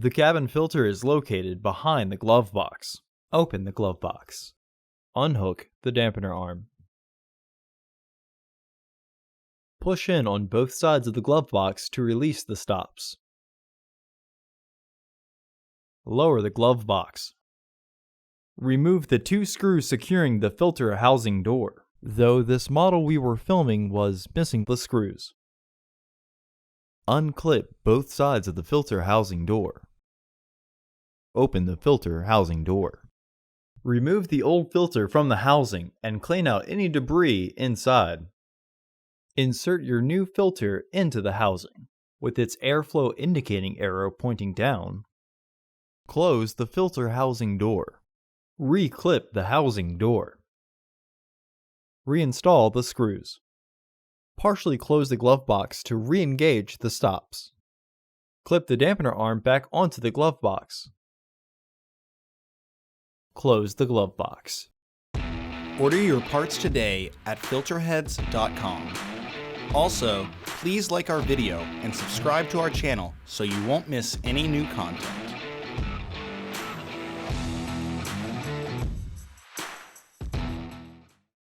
The cabin filter is located behind the glove box. Open the glove box. Unhook the dampener arm. Push in on both sides of the glove box to release the stops. Lower the glove box. Remove the 2 screws securing the filter housing door, though this model we were filming was missing the screws. Unclip both sides of the filter housing door. Open the filter housing door. Remove the old filter from the housing and clean out any debris inside. Insert your new filter into the housing, with its airflow indicating arrow pointing down. Close the filter housing door. Reclip the housing door. Reinstall the screws. Partially close the glove box to re-engage the stops. Clip the dampener arm back onto the glove box. Close the glove box. Order your parts today at filterheads.com. Also, please like our video and subscribe to our channel so you won't miss any new content.